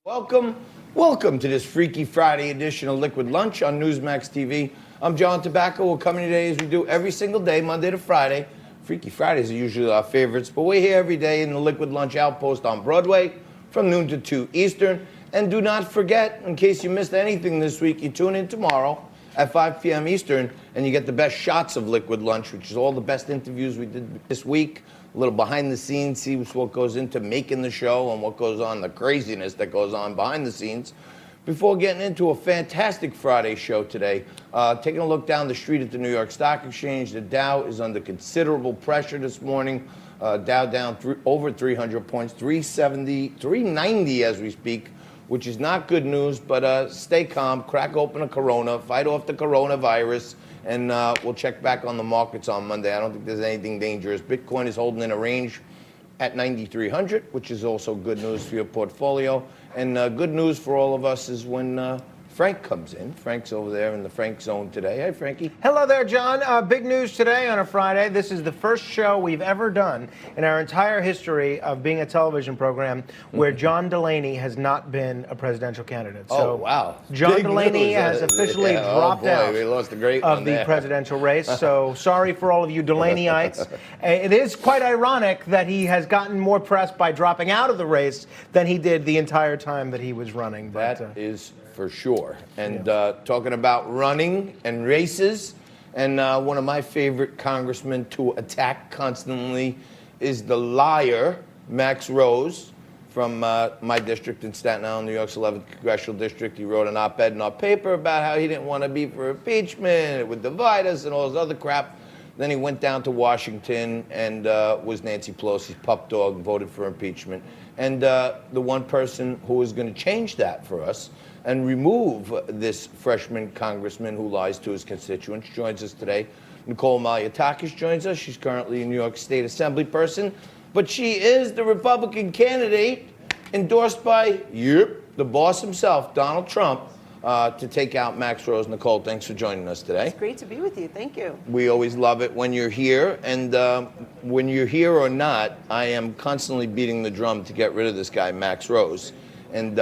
Welcome to this Freaky Friday edition of Liquid Lunch on Newsmax TV. I'm John Tobacco. We're coming today as we do every single day, Monday to Friday. Freaky Fridays are usually our favorites, but we're here every day in the Liquid Lunch Outpost on Broadway from noon to 2 Eastern. And do not forget, in case you missed anything this week, you tune in tomorrow at 5 p.m. Eastern, and you get the best shots of Liquid Lunch, which is all the best interviews we did this week. A little behind the scenes, see what goes into making the show and what goes on, the craziness that goes on behind the scenes. Before getting into a fantastic Friday show today, taking a look down the street at the New York Stock Exchange, the Dow is under considerable pressure this morning. Dow down over 300 points, 390 as we speak, which is not good news, but stay calm, crack open a Corona, fight off the coronavirus, and we'll check back on the markets on Monday. I don't think there's anything dangerous. Bitcoin is holding in a range at 9,300, which is also good news for your portfolio. And good news for all of us is when Frank comes in. Frank's over there in the Frank zone today. Hey, Frankie. Hello there, John. Big news today on a Friday. This is the first show we've ever done in our entire history of being a television program where John Delaney has not been a presidential candidate. So, wow. John Delaney has officially dropped out we lost a great of the presidential race. So sorry for all of you Delaney-ites. It is quite ironic that he has gotten more press by dropping out of the race than he did the entire time that he was running. But, that is for sure. And talking about running and races, and one of my favorite congressmen to attack constantly is the liar, Max Rose, from my district in Staten Island, New York's 11th Congressional District. He wrote an op-ed in our paper about how he didn't want to be for impeachment, it would divide us and all this other crap. Then he went down to Washington and was Nancy Pelosi's pup dog, voted for impeachment. And the one person who is going to change that for us and remove this freshman congressman who lies to his constituents joins us today. Nicole Malliotakis joins us. She's currently a New York State Assembly person, but she is the Republican candidate endorsed by, the boss himself, Donald Trump, to take out Max Rose. Nicole, thanks for joining us today. It's great to be with you. Thank you. We always love it when you're here, and when you're here or not, I am constantly beating the drum to get rid of this guy, Max Rose. And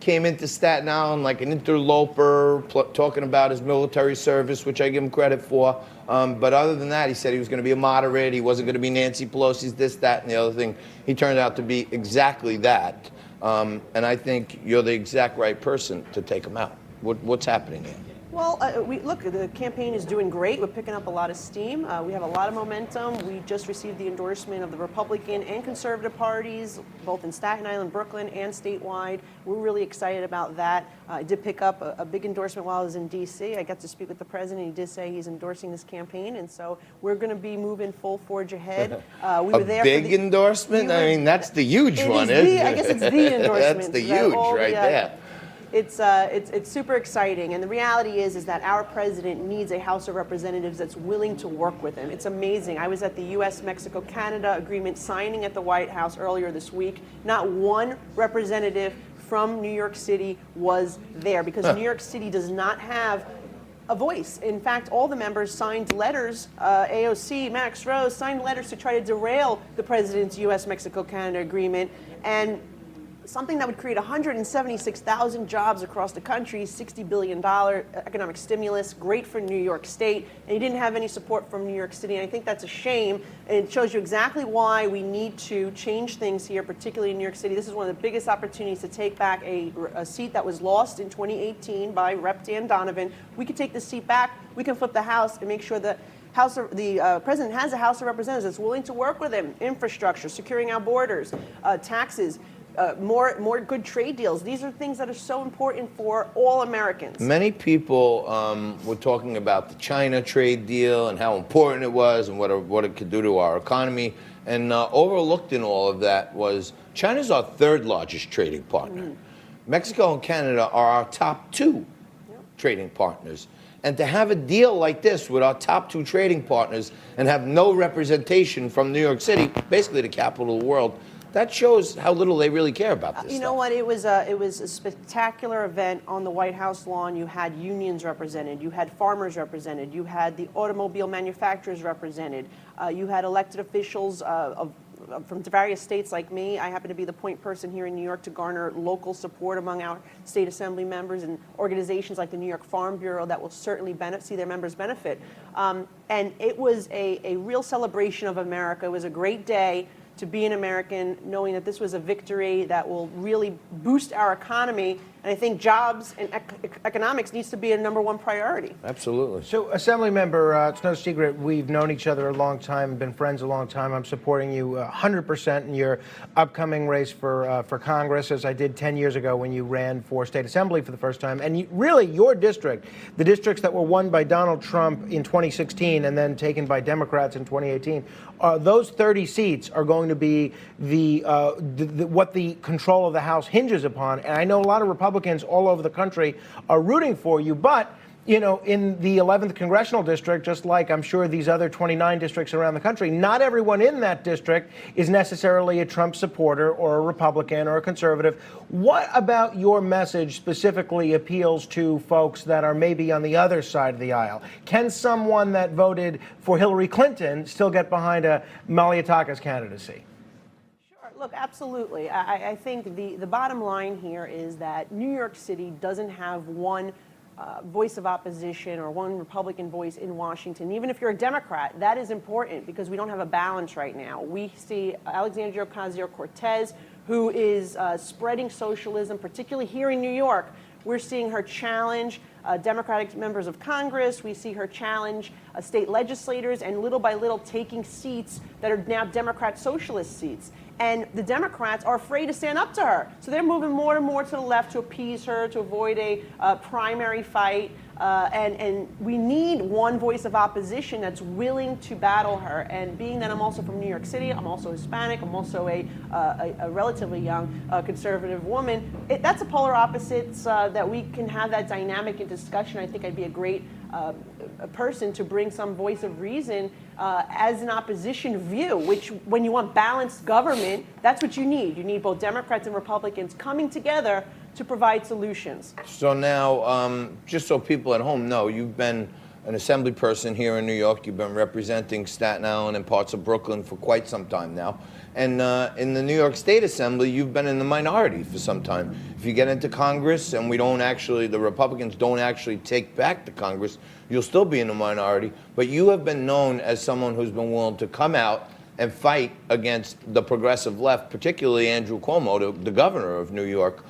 came into Staten Island like an interloper, talking about his military service, which I give him credit for. But other than that, he said he was going to be a moderate. He wasn't going to be Nancy Pelosi's this, that, and the other thing. He turned out to be exactly that. And I think you're the exact right person to take him out. What's happening here? Well, look, the campaign is doing great. We're picking up a lot of steam. We have a lot of momentum. We just received the endorsement of the Republican and conservative parties, both in Staten Island, Brooklyn, and statewide. We're really excited about that. I did pick up a big endorsement while I was in D.C. I got to speak with the president. He did say he's endorsing this campaign, and so we're going to be moving full forge ahead. We were there big for the endorsement? I mean, that's the huge one, isn't it? I guess it's the endorsement. That's the huge right there. It's super exciting, and the reality is that our president needs a House of Representatives that's willing to work with him. It's amazing. I was at the U.S.-Mexico-Canada agreement signing at the White House earlier this week. Not one representative from New York City was there because New York City does not have a voice. In fact, all the members signed letters, AOC, Max Rose, signed letters to try to derail the president's U.S.-Mexico-Canada agreement, and something that would create 176,000 jobs across the country, $60 billion economic stimulus, great for New York State, and he didn't have any support from New York City, and I think that's a shame, and it shows you exactly why we need to change things here, particularly in New York City. This is one of the biggest opportunities to take back a seat that was lost in 2018 by Rep. Dan Donovan. We could take this seat back, we can flip the House and make sure that the president has a House of Representatives that's willing to work with him. Infrastructure, securing our borders, taxes, more good trade deals. These are things that are so important for all Americans. Many people were talking about the China trade deal and how important it was and what it could do to our economy. And overlooked in all of that was China's our third largest trading partner. Mexico and Canada are our top two trading partners. And to have a deal like this with our top two trading partners and have no representation from New York City, basically the capital of the world, that shows how little they really care about this You know what? It was a spectacular event on the White House lawn. You had unions represented. You had farmers represented. You had the automobile manufacturers represented. You had elected officials of from various states like me. I happen to be the point person here in New York to garner local support among our state assembly members and organizations like the New York Farm Bureau that will certainly see their members benefit. And it was a real celebration of America. It was a great day to be an American, knowing that this was a victory that will really boost our economy. And I think jobs and economics needs to be a #1 priority. Absolutely. So, Assembly Member, it's no secret we've known each other a long time, been friends a long time. I'm supporting you 100% in your upcoming race for Congress, as I did 10 years ago when you ran for State Assembly for the first time. And really, your district, the districts that were won by Donald Trump in 2016 and then taken by Democrats in 2018, those 30 seats are going to be what the control of the House hinges upon. And I know a lot of Republicans all over the country are rooting for you, but you know, in the 11th congressional district, just like I'm sure these other 29 districts around the country, not everyone in that district is necessarily a Trump supporter or a Republican or a conservative. What about your message specifically appeals to folks that are maybe on the other side of the aisle? Can someone that voted for Hillary Clinton still get behind a Malliotakis candidacy? Look, absolutely. I think the bottom line here is that New York City doesn't have one voice of opposition or one Republican voice in Washington. Even if you're a Democrat, that is important because we don't have a balance right now. We see Alexandria Ocasio-Cortez, who is spreading socialism, particularly here in New York. We're seeing her challenge Democratic members of Congress. We see her challenge state legislators and little by little taking seats that are now Democrat socialist seats. And the Democrats are afraid to stand up to her. So they're moving more and more to the left to appease her, to avoid a primary fight. And we need one voice of opposition that's willing to battle her. And being that I'm also from New York City, I'm also Hispanic, I'm also a relatively young conservative woman, that's a polar opposites that we can have that dynamic in discussion. I think I'd be a great a person to bring some voice of reason as an opposition view, which when you want balanced government, that's what you need. You need both Democrats and Republicans coming together to provide solutions. So now, just so people at home know, you've been an assembly person here in New York. You've been representing Staten Island and parts of Brooklyn for quite some time now. And in the New York State Assembly, you've been in the minority for some time. If you get into Congress and the Republicans don't actually take back the Congress, you'll still be in the minority. But you have been known as someone who's been willing to come out and fight against the progressive left, particularly Andrew Cuomo, the governor of New York.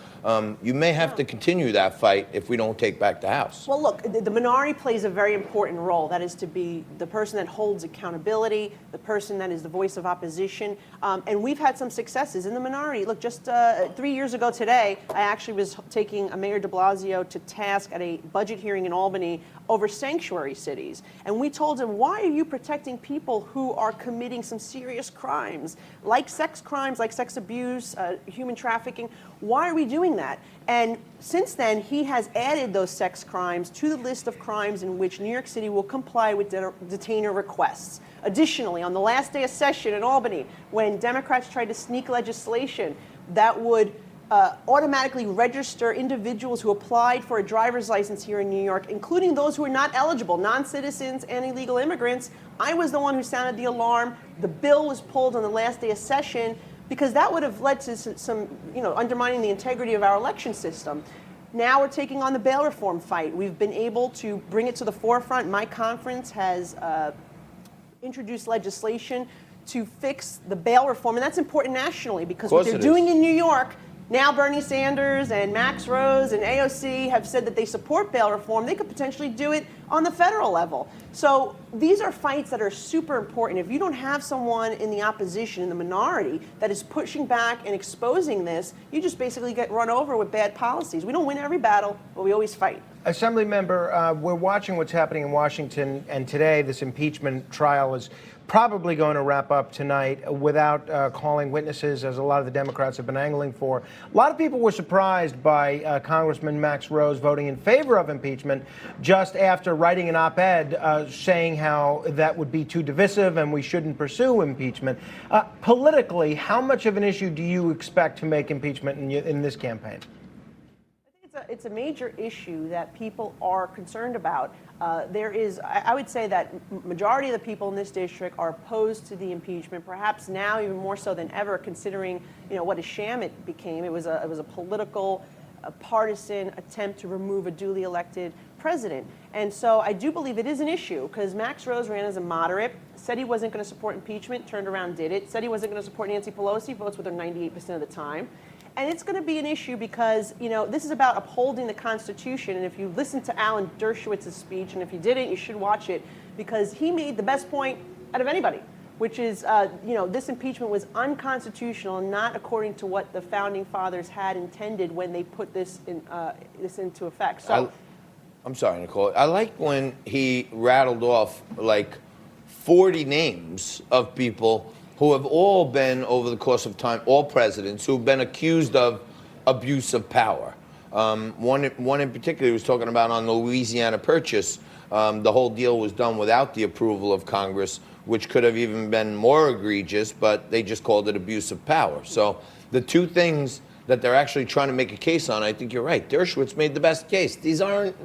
You may have to continue that fight if we don't take back the House. Well, look, the minority plays a very important role. That is to be the person that holds accountability, the person that is the voice of opposition. And we've had some successes in the minority. Look, just 3 years ago today, I actually was taking Mayor de Blasio to task at a budget hearing in Albany over sanctuary cities. And we told him, why are you protecting people who are committing some serious crimes, like sex crimes, like sex abuse, human trafficking? Why are we doing that? And since then, he has added those sex crimes to the list of crimes in which New York City will comply with detainer requests. Additionally, on the last day of session in Albany, when Democrats tried to sneak legislation that would automatically register individuals who applied for a driver's license here in New York, including those who are not eligible, non-citizens and illegal immigrants, I was the one who sounded the alarm. The bill was pulled on the last day of session because that would have led to some, undermining the integrity of our election system. Now we're taking on the bail reform fight. We've been able to bring it to the forefront. My conference has introduced legislation to fix the bail reform, and that's important nationally because what they're doing in New York. Now Bernie Sanders and Max Rose and AOC have said that they support bail reform. They could potentially do it on the federal level. So these are fights that are super important. If you don't have someone in the opposition, in the minority, that is pushing back and exposing this, you just basically get run over with bad policies. We don't win every battle, but we always fight. Assembly Member, we're watching what's happening in Washington, and today this impeachment trial is probably going to wrap up tonight without calling witnesses, as a lot of the Democrats have been angling for. A lot of people were surprised by Congressman Max Rose voting in favor of impeachment just after writing an op-ed saying how that would be too divisive and we shouldn't pursue impeachment. Politically, how much of an issue do you expect to make impeachment in this campaign? it's a major issue that people are concerned about. I would say that majority of the people in this district are opposed to the impeachment, perhaps now even more so than ever, considering what a sham it became. It was a political, partisan attempt to remove a duly elected president. And so I do believe it is an issue, because Max Rose ran as a moderate, said he wasn't going to support impeachment, turned around, did it, said he wasn't going to support Nancy Pelosi, votes with her 98% of the time. And it's going to be an issue because, this is about upholding the Constitution. And if you listen to Alan Dershowitz's speech, and if you didn't, you should watch it, because he made the best point out of anybody, which is, this impeachment was unconstitutional and not according to what the founding fathers had intended when they put this into effect. So, I'm sorry, Nicole. I like when he rattled off like 40 names of people who have all been, over the course of time, all presidents, who've been accused of abuse of power. One in particular he was talking about on the Louisiana Purchase. The whole deal was done without the approval of Congress, which could have even been more egregious, but they just called it abuse of power. So the two things that they're actually trying to make a case on, I think you're right. Dershowitz made the best case. These aren't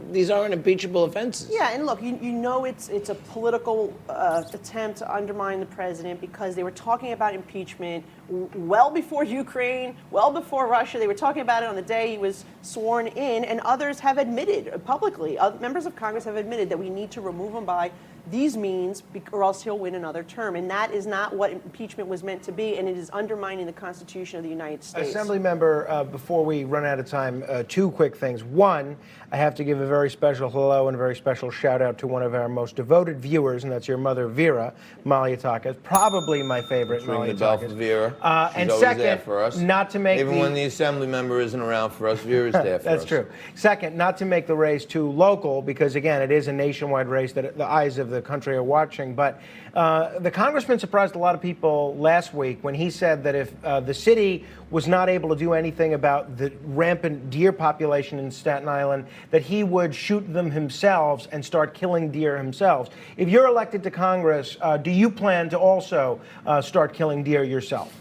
impeachable offenses. Yeah, and look, it's a political attempt to undermine the president, because they were talking about impeachment well before Ukraine, well before Russia. They were talking about it on the day he was sworn in, and others have admitted publicly, members of Congress have admitted that we need to remove him by these means, or else he'll win another term. And that is not what impeachment was meant to be, and it is undermining the Constitution of the United States. Assembly member, before we run out of time, two quick things. One, I have to give a very special hello and a very special shout out to one of our most devoted viewers, and that's your mother, Vera Malliotakis, probably my favorite. Ring the bell for Vera. She's and always second, there for us. not to make even when the assembly member isn't around for us, Vera's there for us. That's true. Second, not to make the race too local, because again, it is a nationwide race that the eyes of the country are watching. But the congressman surprised a lot of people last week when he said that if the city was not able to do anything about the rampant deer population in Staten Island, that he would shoot them himself and start killing deer himself. If you're elected to Congress, do you plan to also start killing deer yourself?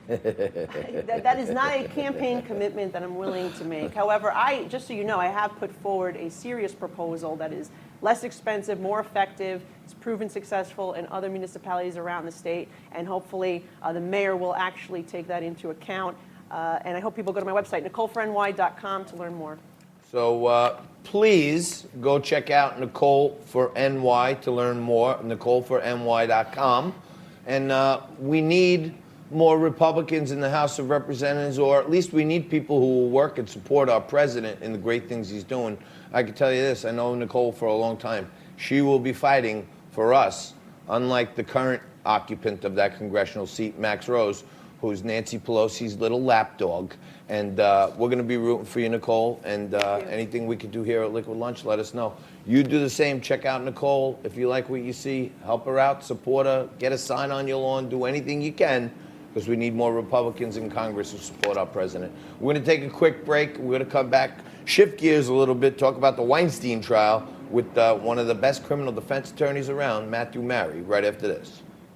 That is not a campaign commitment that I'm willing to make. However, just so you know, I have put forward a serious proposal that is less expensive, more effective. It's proven successful in other municipalities around the state, and hopefully the mayor will actually take that into account. And I hope people go to my website, NicoleForNY.com, to learn more. So please go check out Nicole for NY to learn more, NicoleForNY.com. And we need more Republicans in the House of Representatives, or at least we need people who will work and support our president in the great things he's doing. I can tell you this, I know Nicole for a long time. She will be fighting for us, unlike the current occupant of that congressional seat, Max Rose, who's Nancy Pelosi's little lapdog. And we're going to be rooting for you, Nicole. And anything we can do here at Liquid Lunch, let us know. You do the same. Check out Nicole. If you like what you see, help her out, support her, get a sign on your lawn, do anything you can, because we need more Republicans in Congress who support our president. We're going to take a quick break. We're going to come back, shift gears a little bit, talk about the Weinstein trial with one of the best criminal defense attorneys around, Matthew Mary, right after this.